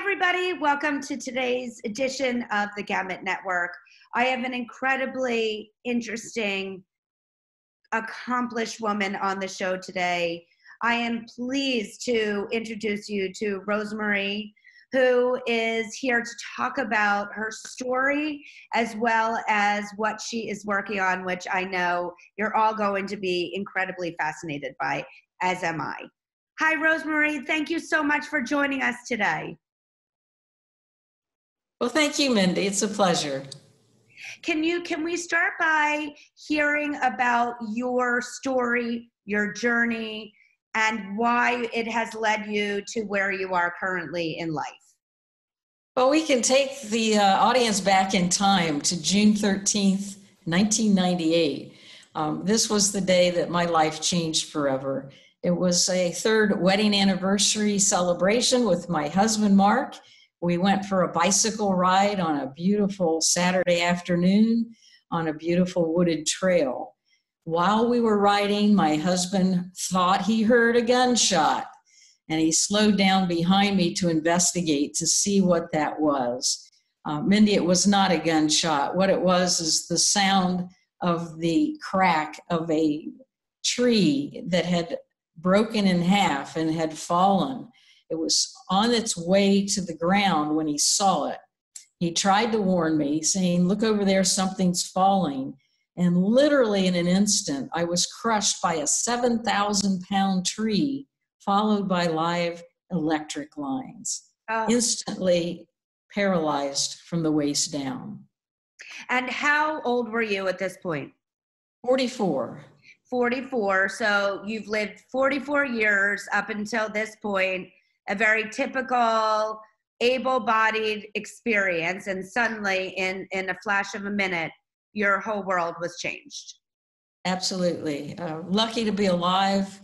everybody. Welcome to today's edition of the Gamut Network. I have an incredibly interesting, accomplished woman on the show today. I am pleased to introduce you to Rosemarie, who is here to talk about her story as well as what she is working on, which I know you're all going to be incredibly fascinated by, as am I. Hi, Rosemarie. Thank you so much for joining us today. Well, thank you, Mindy. It's a pleasure. Can we start by hearing about your story, your journey, and why it has led you to where you are currently in life? Well, we can take the audience back in time to June 13th, 1998. This was the day that my life changed forever. It was a third wedding anniversary celebration with my husband, Mark. We went for a bicycle ride on a beautiful Saturday afternoon on a beautiful wooded trail. While we were riding, my husband thought he heard a gunshot, and he slowed down behind me to investigate to see what that was. Mindy, it was not a gunshot. What it was is the sound of the crack of a tree that had broken in half and had fallen. It was on its way to the ground when he saw it. He tried to warn me, saying, "Look over there, something's falling." And literally in an instant, I was crushed by a 7,000-pound tree, followed by live electric lines. Instantly paralyzed from the waist down. And how old were you at this point? 44. 44. So you've lived 44 years up until this point, a very typical able-bodied experience, and suddenly in a flash of a minute, your whole world was changed. Absolutely. Lucky to be alive.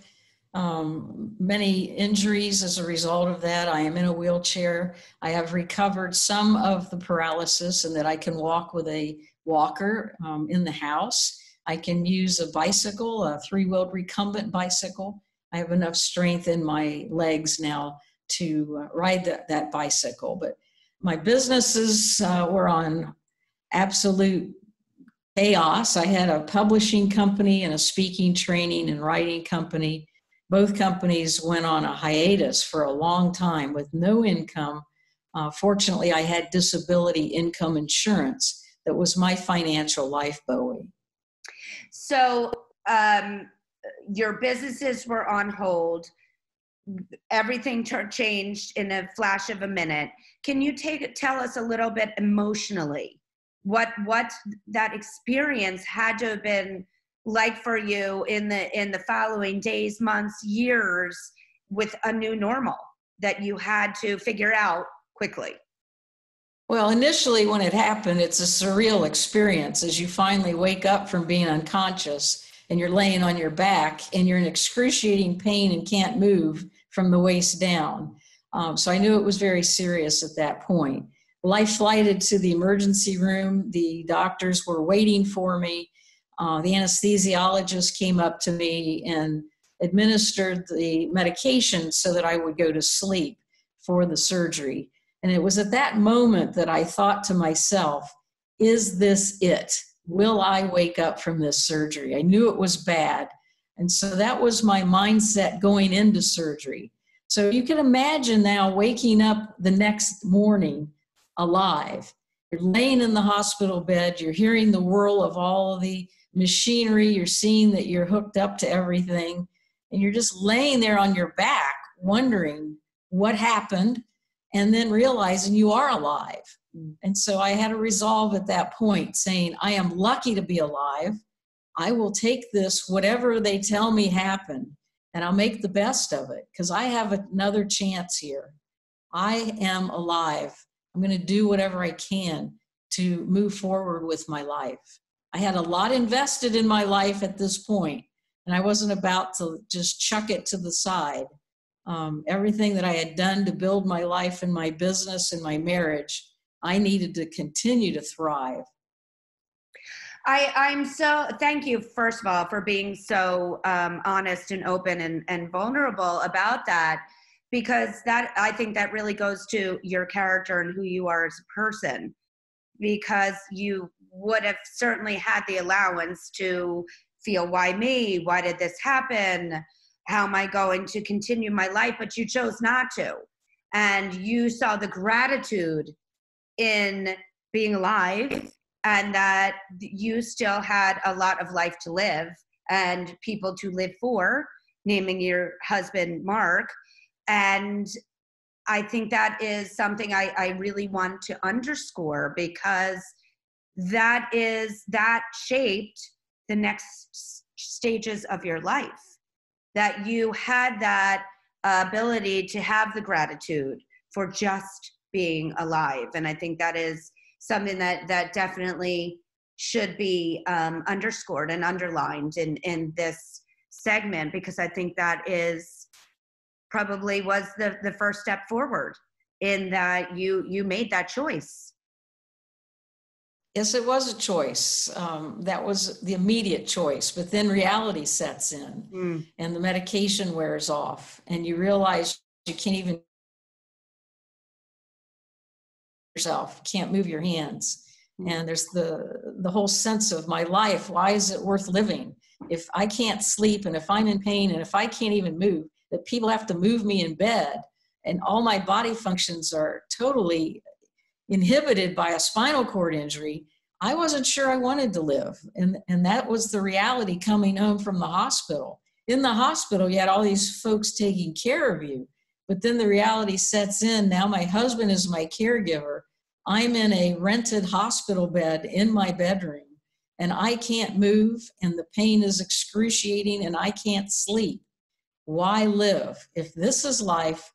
Many injuries as a result of that. I am in a wheelchair. I have recovered some of the paralysis and that I can walk with a walker in the house. I can use a bicycle, a three-wheeled recumbent bicycle. I have enough strength in my legs now to ride that bicycle. But my businesses were on absolute chaos. I had a publishing company and a speaking, training, and writing company. Both companies went on a hiatus for a long time with no income. Fortunately, I had disability income insurance that was my financial lifeboat. So your businesses were on hold. Everything changed in a flash of a minute. Can you tell us a little bit emotionally what that experience had to have been like for you in the following days, months, years, with a new normal that you had to figure out quickly? Well, initially when it happened, it's a surreal experience as you finally wake up from being unconscious and you're laying on your back and you're in excruciating pain and can't move from the waist down. So I knew it was very serious at that point. Life flighted to the emergency room. The doctors were waiting for me. The anesthesiologist came up to me and administered the medication so that I would go to sleep for the surgery. And it was at that moment that I thought to myself, is this it? Will I wake up from this surgery? I knew it was bad. And so that was my mindset going into surgery. So you can imagine now waking up the next morning alive. You're laying in the hospital bed, you're hearing the whirl of all of the machinery, you're seeing that you're hooked up to everything, and you're just laying there on your back wondering what happened, and then realizing you are alive. And so I had a resolve at that point saying, I am lucky to be alive. I will take this, whatever they tell me happened, and I'll make the best of it because I have another chance here. I am alive. I'm going to do whatever I can to move forward with my life. I had a lot invested in my life at this point, and I wasn't about to just chuck it to the side. Everything that I had done to build my life and my business and my marriage, I needed to continue to thrive. Thank you, first of all, for being so honest and open and vulnerable about that. because that, I think that really goes to your character and who you are as a person, because you would have certainly had the allowance to feel, why me? Why did this happen? How am I going to continue my life? But you chose not to. And you saw the gratitude in being alive, and that you still had a lot of life to live and people to live for, naming your husband, Mark. And I think that is something I really want to underscore, because that shaped the next stages of your life, that you had that ability to have the gratitude for just being alive. And I think that is something that definitely should be underscored and underlined in this segment, because I think that is probably was the first step forward, in that you made that choice. Yes, it was a choice. That was the immediate choice, but then reality sets in and the medication wears off and you realize you can't even yourself, can't move your hands. And there's the whole sense of my life. Why is it worth living? If I can't sleep and if I'm in pain and if I can't even move, that people have to move me in bed and all my body functions are totally inhibited by a spinal cord injury, I wasn't sure I wanted to live. And that was the reality coming home from the hospital. In the hospital, you had all these folks taking care of you, but then the reality sets in. Now my husband is my caregiver. I'm in a rented hospital bed in my bedroom and I can't move and the pain is excruciating and I can't sleep. Why live? If this is life,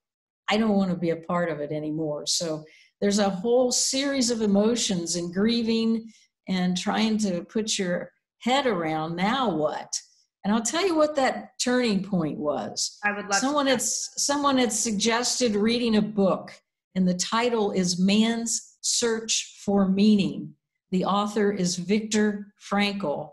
I don't want to be a part of it anymore. So there's a whole series of emotions and grieving and trying to put your head around, now what? And I'll tell you what that turning point was. I would love someone had suggested reading a book, and the title is Man's Search for Meaning. The author is Viktor Frankl,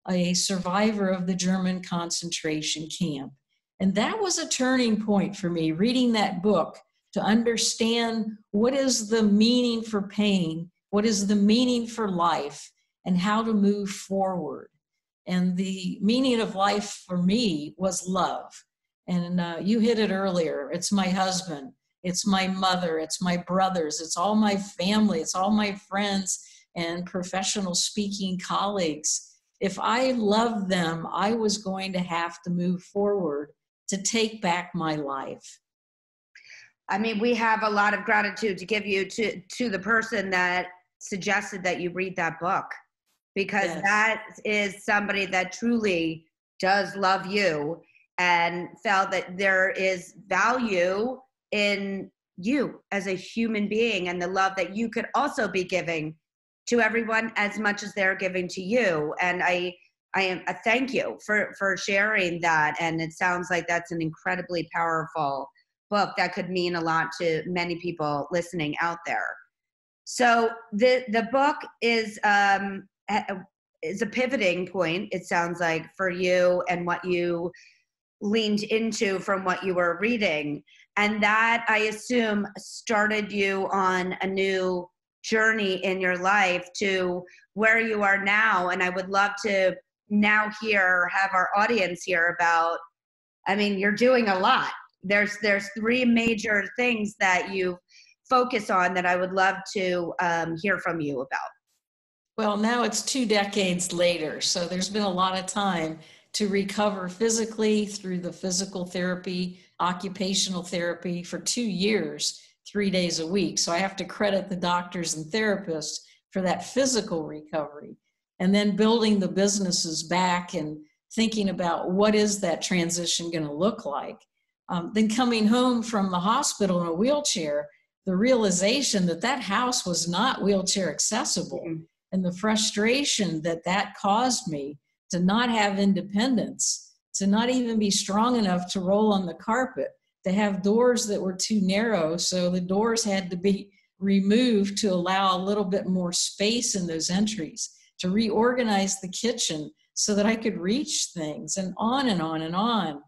a survivor of the German concentration camp. And that was a turning point for me, reading that book, to understand what is the meaning for pain, what is the meaning for life, and how to move forward. And the meaning of life for me was love. And you hit it earlier. It's my husband, it's my mother, it's my brothers, it's all my family, it's all my friends and professional speaking colleagues. If I loved them, I was going to have to move forward to take back my life. I mean, we have a lot of gratitude to give you to the person that suggested that you read that book, because Yes. That is somebody that truly does love you and felt that there is value in you as a human being and the love that you could also be giving to everyone as much as they're giving to you. And I thank you for sharing that. And it sounds like that's an incredibly powerful book that could mean a lot to many people listening out there. So the book is a pivoting point, it sounds like, for you and what you leaned into from what you were reading. And that, I assume, started you on a new journey in your life to where you are now. And I would love to now have our audience hear about, I mean, you're doing a lot. There's three major things that you focus on that I would love to hear from you about. Well, now it's 2 decades later, so there's been a lot of time to recover physically through the physical therapy, occupational therapy for 2 years, 3 days a week. So I have to credit the doctors and therapists for that physical recovery. And then building the businesses back and thinking about what is that transition going to look like. Then coming home from the hospital in a wheelchair, the realization that that house was not wheelchair accessible, and the frustration that caused me to not have independence, to not even be strong enough to roll on the carpet, to have doors that were too narrow, so the doors had to be removed to allow a little bit more space in those entries, to reorganize the kitchen so that I could reach things, and on and on and on.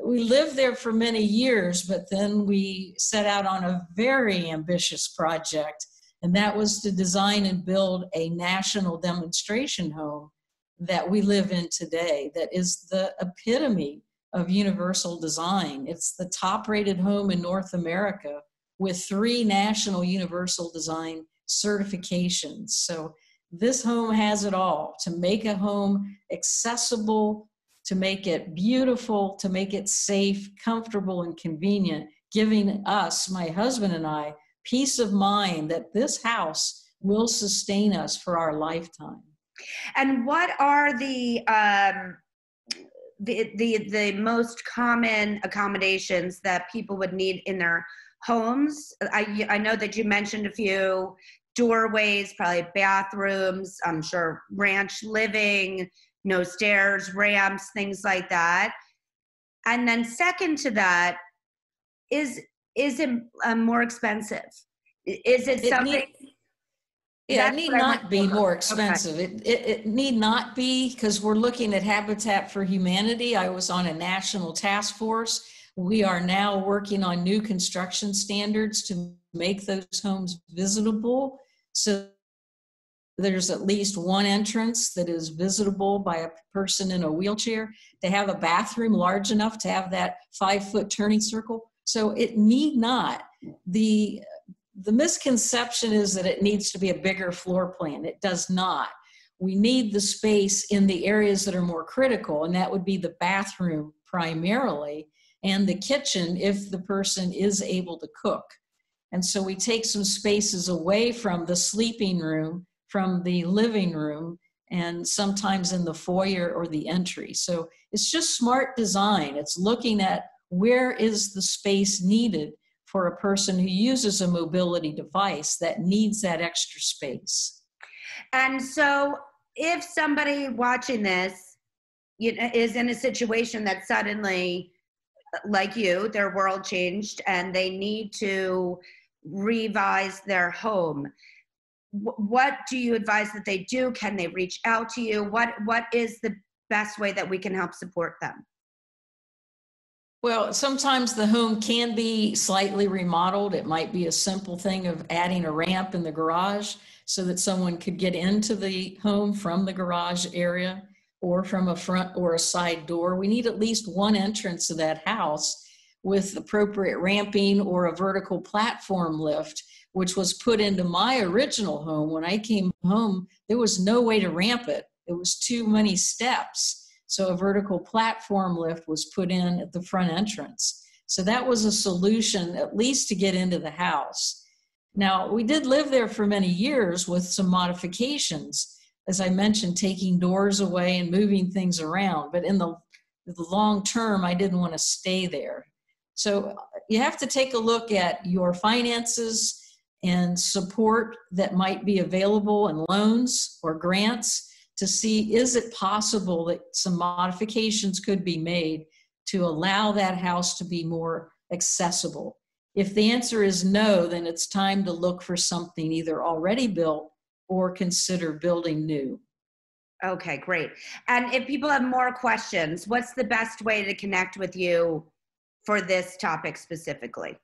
we lived there for many years, but then we set out on a very ambitious project, and that was to design and build a national demonstration home that we live in today, that is the epitome of universal design. It's the top-rated home in North America with 3 national universal design certifications. So this home has it all: to make a home accessible, to make it beautiful, to make it safe, comfortable, and convenient, giving us, my husband and I, peace of mind that this house will sustain us for our lifetime. And what are the most common accommodations that people would need in their homes? I know that you mentioned a few: doorways, probably bathrooms, I'm sure ranch living, no stairs, ramps, things like that. And then second to that, is it more expensive? Is it something? Yeah, it need not be more expensive. Okay. It need not be, because we're looking at Habitat for Humanity. I was on a national task force. We are now working on new construction standards to make those homes visitable. So there's at least one entrance that is visitable by a person in a wheelchair, to have a bathroom large enough to have that 5-foot turning circle. So it need not. The misconception is that it needs to be a bigger floor plan. It does not. We need the space in the areas that are more critical, and that would be the bathroom primarily, and the kitchen if the person is able to cook. And so we take some spaces away from the sleeping room, from the living room, and sometimes in the foyer or the entry. So it's just smart design. It's looking at where is the space needed for a person who uses a mobility device that needs that extra space. And so if somebody watching this, is in a situation that suddenly, like you, their world changed and they need to revise their home, what do you advise that they do? Can they reach out to you? What is the best way that we can help support them? Well, sometimes the home can be slightly remodeled. It might be a simple thing of adding a ramp in the garage so that someone could get into the home from the garage area or from a front or a side door. We need at least one entrance to that house with appropriate ramping or a vertical platform lift, which was put into my original home. When I came home, there was no way to ramp it. It was too many steps. So a vertical platform lift was put in at the front entrance. So that was a solution, at least to get into the house. Now, we did live there for many years with some modifications, as I mentioned, taking doors away and moving things around. But in the long term, I didn't want to stay there. So you have to take a look at your finances and support that might be available in loans or grants, to see, is it possible that some modifications could be made to allow that house to be more accessible? If the answer is no, then it's time to look for something either already built or consider building new. Okay, great. And if people have more questions, what's the best way to connect with you for this topic specifically?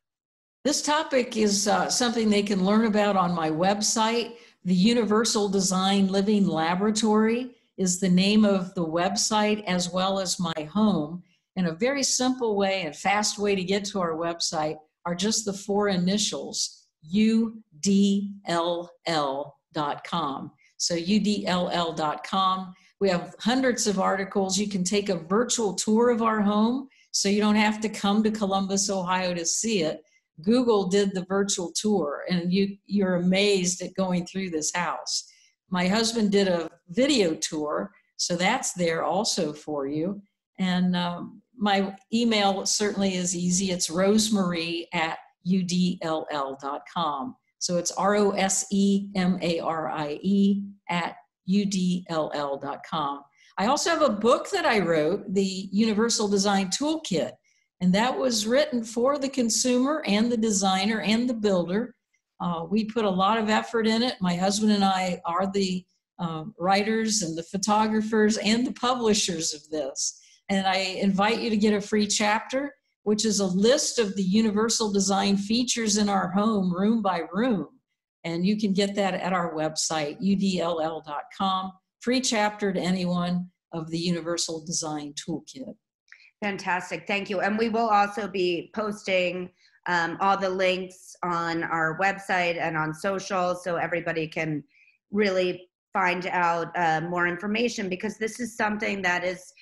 This topic is something they can learn about on my website. The Universal Design Living Laboratory is the name of the website, as well as my home. And a very simple way and fast way to get to our website are just the 4 initials, UDLL.com. So UDLL.com. We have hundreds of articles. You can take a virtual tour of our home, so you don't have to come to Columbus, Ohio to see it. Google did the virtual tour, and you're amazed at going through this house. My husband did a video tour, so that's there also for you. And my email certainly is easy. It's Rosemarie@UDLL.com. So it's ROSEMARIE@UDLL.com. I also have a book that I wrote, the Universal Design Toolkit. And that was written for the consumer and the designer and the builder. We put a lot of effort in it. My husband and I are the writers and the photographers and the publishers of this. And I invite you to get a free chapter, which is a list of the universal design features in our home, room by room. And you can get that at our website, udll.com. Free chapter to anyone of the Universal Design Toolkit. Fantastic. Thank you. And we will also be posting all the links on our website and on social, so everybody can really find out more information, because this is something that is,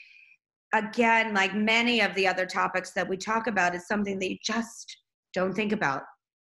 again, like many of the other topics that we talk about, is something that you just don't think about.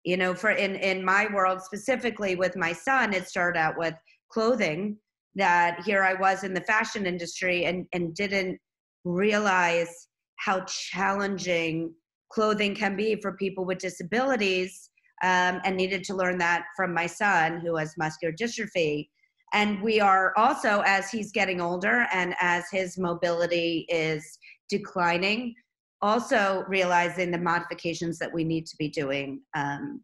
You know, for in my world specifically with my son, it started out with clothing, that here I was in the fashion industry and didn't realize how challenging clothing can be for people with disabilities, and needed to learn that from my son, who has muscular dystrophy. And we are also, as he's getting older and as his mobility is declining, also realizing the modifications that we need to be doing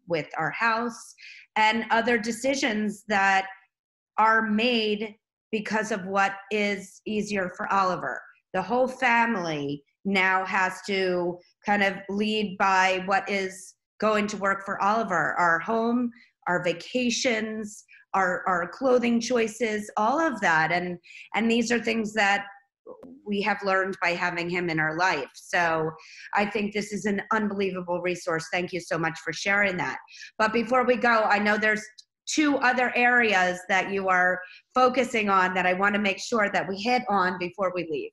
with our house and other decisions that are made because of what is easier for Oliver. The whole family now has to kind of lead by what is going to work for Oliver. Our home, our vacations, our clothing choices, all of that. And these are things that we have learned by having him in our life. So I think this is an unbelievable resource. Thank you so much for sharing that. But before we go, I know there's 2 other areas that you are focusing on that I want to make sure that we hit on before we leave.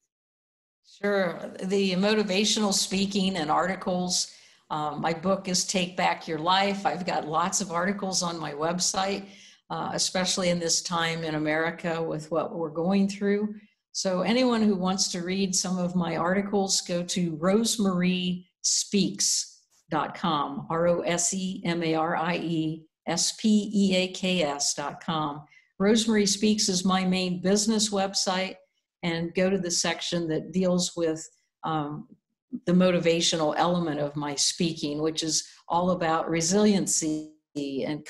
Sure. The motivational speaking and articles. My book is Take Back Your Life. I've got lots of articles on my website, especially in this time in America with what we're going through. So anyone who wants to read some of my articles, go to rosemariespeaks.com, ROSEMARIESPEAKS.com. Rosemarie Speaks is my main business website, and go to the section that deals with the motivational element of my speaking, which is all about resiliency and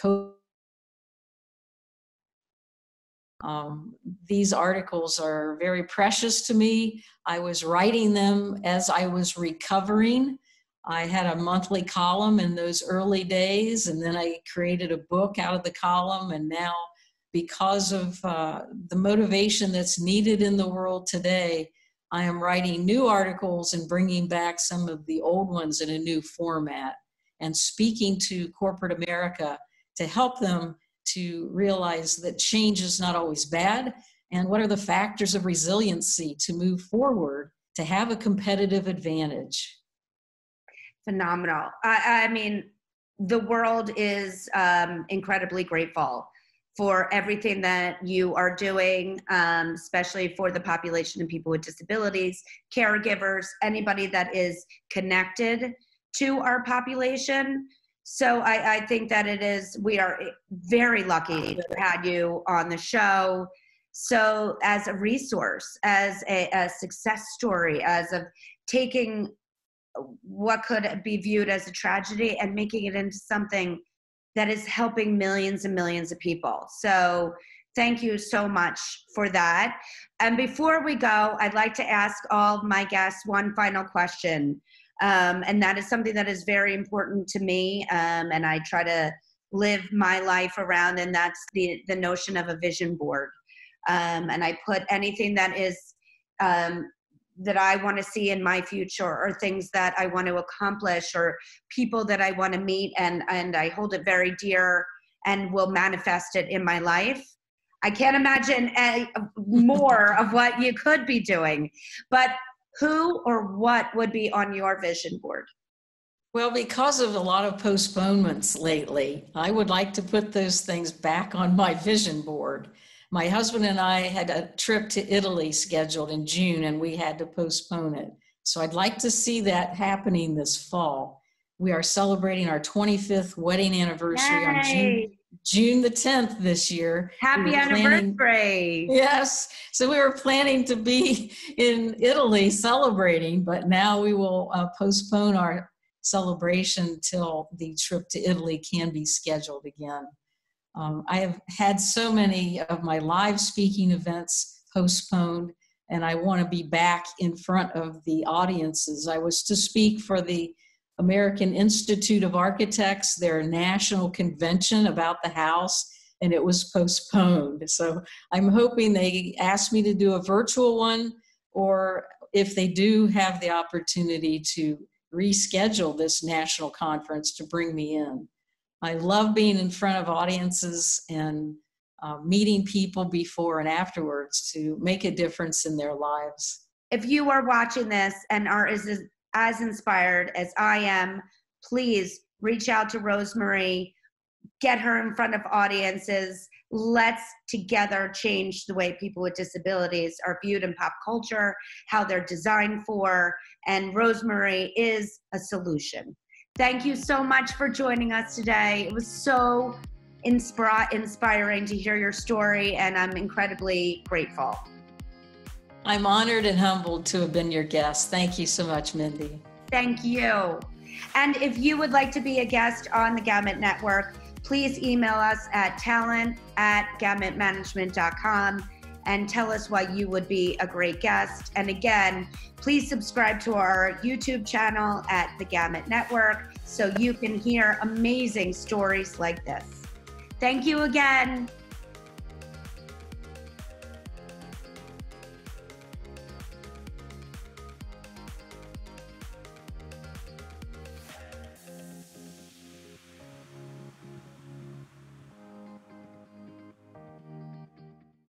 these articles are very precious to me. I was writing them as I was recovering. I had a monthly column in those early days, and then I created a book out of the column. And now, because of the motivation that's needed in the world today, I am writing new articles and bringing back some of the old ones in a new format and speaking to corporate America to help them to realize that change is not always bad, and what are the factors of resiliency to move forward to have a competitive advantage. Phenomenal. I mean, the world is incredibly grateful for everything that you are doing, especially for the population of people with disabilities, caregivers, anybody that is connected to our population. So I think that we are very lucky to have had you on the show. So as a resource, as a success story, as of taking what could be viewed as a tragedy and making it into something that is helping millions and millions of people. So thank you so much for that. And before we go, I'd like to ask all of my guests one final question. And that is something that is very important to me, and I try to live my life around, and that's the notion of a vision board. And I put anything that is that I want to see in my future, or things that I want to accomplish, or people that I want to meet, and I hold it very dear and will manifest it in my life. I can't imagine more of what you could be doing, but who or what would be on your vision board? Well, because of a lot of postponements lately, I would like to put those things back on my vision board. My husband and I had a trip to Italy scheduled in June, and we had to postpone it. So I'd like to see that happening this fall. We are celebrating our 25th wedding anniversary Yay! on June the 10th this year. Happy anniversary. Yes. So we were planning to be in Italy celebrating, but now we will postpone our celebration till the trip to Italy can be scheduled again. I have had so many of my live speaking events postponed. and I want to be back in front of the audiences. I was to speak for the American Institute of Architects, their national convention about the house, and it was postponed. So I'm hoping they ask me to do a virtual one, or if they do have the opportunity to reschedule this national conference, to bring me in. I love being in front of audiences and meeting people before and afterwards to make a difference in their lives. If you are watching this and are as inspired as I am, please reach out to Rosemarie, get her in front of audiences. Let's together change the way people with disabilities are viewed in pop culture, how they're designed for, and Rosemarie is a solution. Thank you so much for joining us today. It was so inspiring to hear your story, and I'm incredibly grateful. I'm honored and humbled to have been your guest. Thank you so much, Mindy. Thank you. And if you would like to be a guest on the Gamut Network, please email us at talent@gamutmanagement.com and tell us why you would be a great guest. And again, please subscribe to our YouTube channel at the Gamut Network so you can hear amazing stories like this. Thank you again.